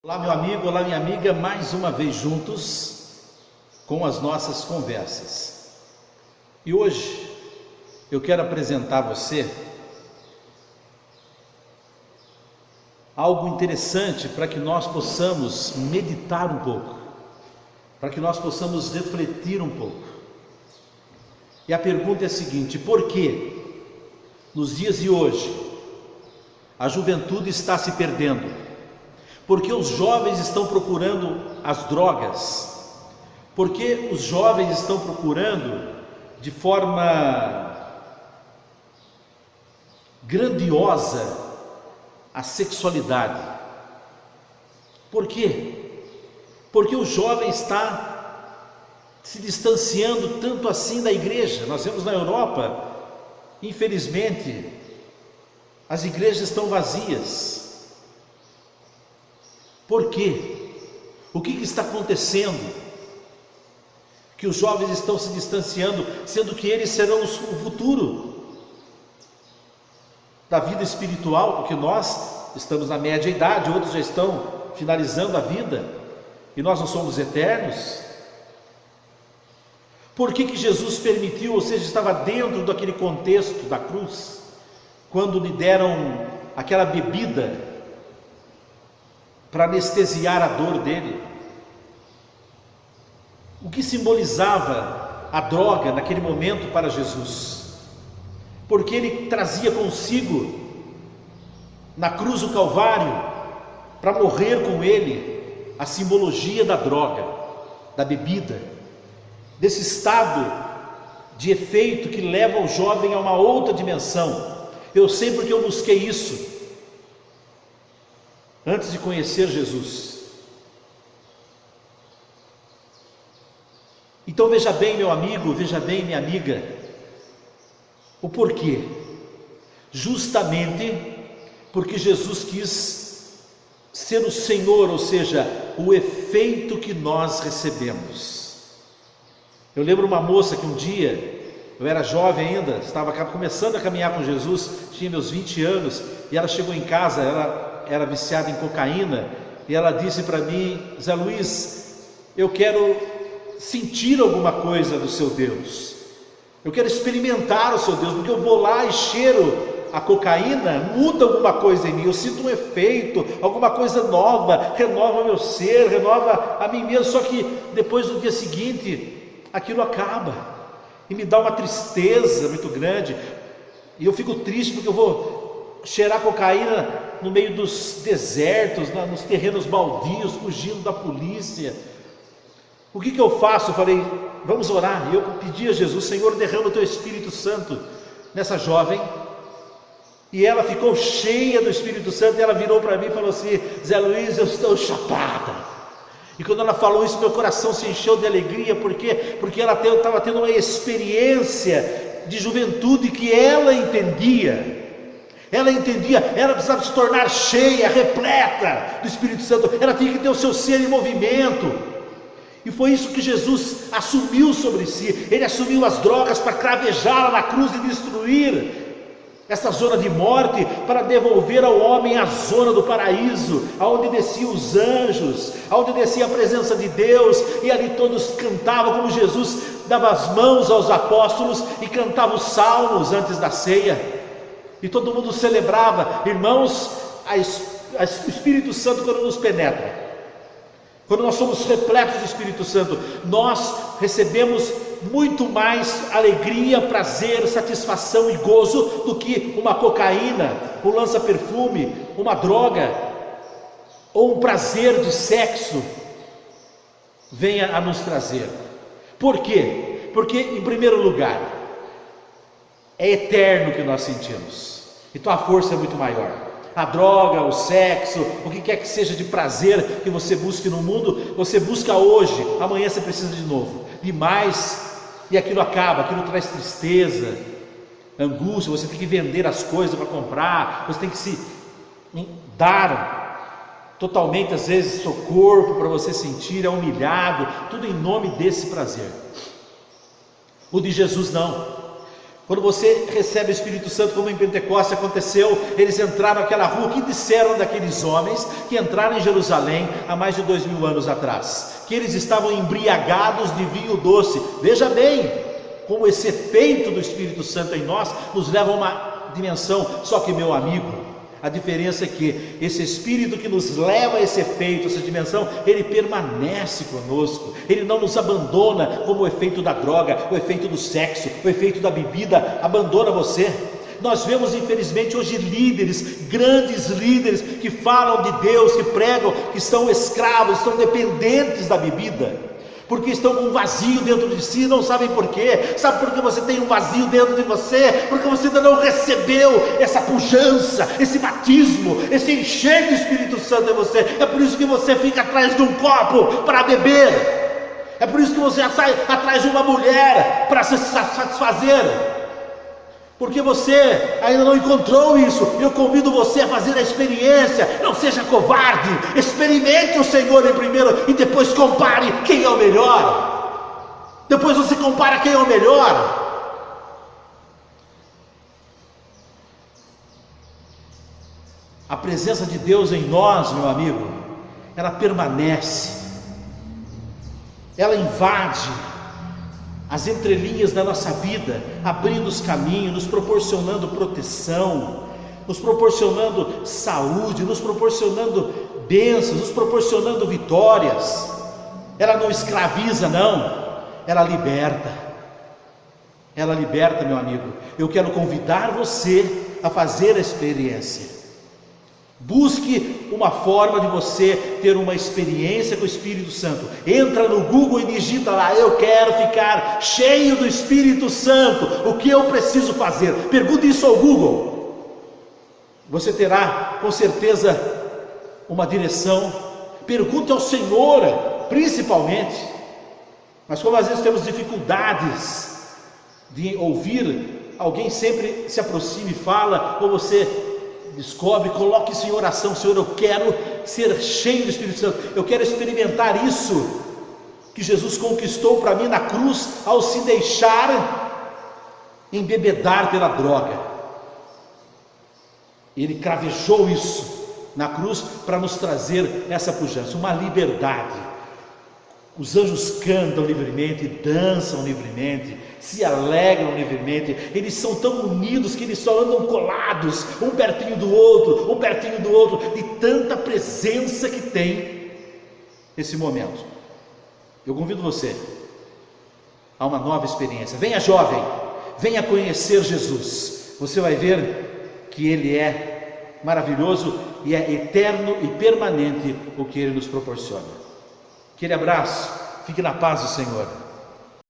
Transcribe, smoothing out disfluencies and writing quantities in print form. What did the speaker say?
Olá, meu amigo, olá, minha amiga, mais uma vez juntos com as nossas conversas. E hoje eu quero apresentar a você algo interessante para que nós possamos meditar um pouco, para que nós possamos refletir um pouco. E a pergunta é a seguinte: por que nos dias de hoje a juventude está se perdendo? Porque os jovens estão procurando as drogas? Porque os jovens estão procurando de forma grandiosa a sexualidade? Por quê? Porque o jovem está se distanciando tanto assim da igreja. Nós vemos na Europa, infelizmente, as igrejas estão vazias. Por quê? O que está acontecendo? Que os jovens estão se distanciando, sendo que eles serão o futuro da vida espiritual, porque nós estamos na média idade, outros já estão finalizando a vida, e nós não somos eternos. Por que Jesus permitiu, ou seja, estava dentro daquele contexto da cruz, quando lhe deram aquela bebida para anestesiar a dor dele? O que simbolizava a droga naquele momento para Jesus? Porque ele trazia consigo na cruz do Calvário, para morrer com ele, a simbologia da droga, da bebida, desse estado de efeito que leva o jovem a uma outra dimensão. Eu sei porque eu busquei isso antes de conhecer Jesus. Então veja bem, meu amigo, veja bem, minha amiga, o porquê. Justamente porque Jesus quis ser o Senhor, ou seja, o efeito que nós recebemos. Eu lembro uma moça que um dia, eu era jovem ainda, estava começando a caminhar com Jesus, tinha meus 20 anos, e ela chegou em casa, ela era viciada em cocaína, e ela disse para mim: Zé Luiz, eu quero sentir alguma coisa do seu Deus, eu quero experimentar o seu Deus, porque eu vou lá e cheiro a cocaína, muda alguma coisa em mim, eu sinto um efeito, alguma coisa nova, renova meu ser, renova a mim mesmo. Só que depois, no dia seguinte, aquilo acaba, e me dá uma tristeza muito grande, e eu fico triste porque eu vou cheirar cocaína no meio dos desertos, nos terrenos baldios, fugindo da polícia. O que eu faço? Eu falei: vamos orar. E eu pedi a Jesus: Senhor, derrama o teu Espírito Santo nessa jovem. E ela ficou cheia do Espírito Santo, e ela virou para mim e falou assim: Zé Luiz, eu estou chapada. E quando ela falou isso, meu coração se encheu de alegria. Por quê? Porque ela estava tendo uma experiência de juventude que ela entendia. Ela entendia, ela precisava se tornar cheia, repleta do Espírito Santo, ela tinha que ter o seu ser em movimento, e foi isso que Jesus assumiu sobre si. Ele assumiu as drogas para cravejá-la na cruz e destruir essa zona de morte, para devolver ao homem a zona do paraíso, aonde desciam os anjos, aonde descia a presença de Deus, e ali todos cantavam, como Jesus dava as mãos aos apóstolos e cantava os salmos antes da ceia. E todo mundo celebrava. Irmãos, o Espírito Santo, quando nos penetra, quando nós somos repletos do Espírito Santo, nós recebemos muito mais alegria, prazer, satisfação e gozo do que uma cocaína, um lança-perfume, uma droga, ou um prazer de sexo venha a nos trazer. Por quê? Porque, em primeiro lugar, é eterno o que nós sentimos, então a força é muito maior. A droga, o sexo, o que quer que seja de prazer que você busque no mundo, você busca hoje, amanhã você precisa de novo, demais, e aquilo acaba, aquilo traz tristeza, angústia. Você tem que vender as coisas para comprar, você tem que se dar totalmente, às vezes, seu corpo para você sentir, é humilhado, tudo em nome desse prazer. O de Jesus não. Quando você recebe o Espírito Santo, como em Pentecostes aconteceu, eles entraram naquela rua. O que disseram daqueles homens que entraram em Jerusalém há mais de 2000 anos atrás? Que eles estavam embriagados de vinho doce. Veja bem, como esse efeito do Espírito Santo em nós nos leva a uma dimensão. Só que, meu amigo, a diferença é que esse Espírito que nos leva a esse efeito, essa dimensão, ele permanece conosco, ele não nos abandona como o efeito da droga, o efeito do sexo, o efeito da bebida abandona você. Nós vemos infelizmente hoje líderes, grandes líderes que falam de Deus, que pregam, que estão escravos, estão dependentes da bebida, porque estão com um vazio dentro de si, não sabem por quê. Sabe por que você tem um vazio dentro de você? Porque você ainda não recebeu essa pujança, esse batismo, esse encher do Espírito Santo em você. É por isso que você fica atrás de um copo para beber, é por isso que você sai atrás de uma mulher para se satisfazer, porque você ainda não encontrou isso. Eu convido você a fazer a experiência. Não seja covarde, experimente o Senhor em primeiro e depois compare quem é o melhor. Depois você compara quem é o melhor. A presença de Deus em nós, meu amigo, ela permanece, ela invade as entrelinhas da nossa vida, abrindo os caminhos, nos proporcionando proteção, nos proporcionando saúde, nos proporcionando bênçãos, nos proporcionando vitórias. Ela não escraviza, não, ela liberta. Ela liberta, meu amigo. Eu quero convidar você a fazer a experiência. Busque uma forma de você ter uma experiência com o Espírito Santo. Entra no Google e digita lá: eu quero ficar cheio do Espírito Santo. O que eu preciso fazer? Pergunte isso ao Google. Você terá com certeza uma direção. Pergunte ao Senhor, principalmente. Mas como às vezes temos dificuldades de ouvir, alguém sempre se aproxima e fala, ou você descobre, coloque isso em oração: Senhor, eu quero ser cheio do Espírito Santo, eu quero experimentar isso que Jesus conquistou para mim na cruz, ao se deixar embebedar pela droga. Ele cravejou isso na cruz para nos trazer essa pujança, uma liberdade. Os anjos cantam livremente, dançam livremente, se alegram livremente. Eles são tão unidos que eles só andam colados, um pertinho do outro, de tanta presença que tem nesse momento. Eu convido você a uma nova experiência. Venha, jovem, venha conhecer Jesus. Você vai ver que Ele é maravilhoso e é eterno e permanente o que Ele nos proporciona. Aquele abraço, fique na paz do Senhor.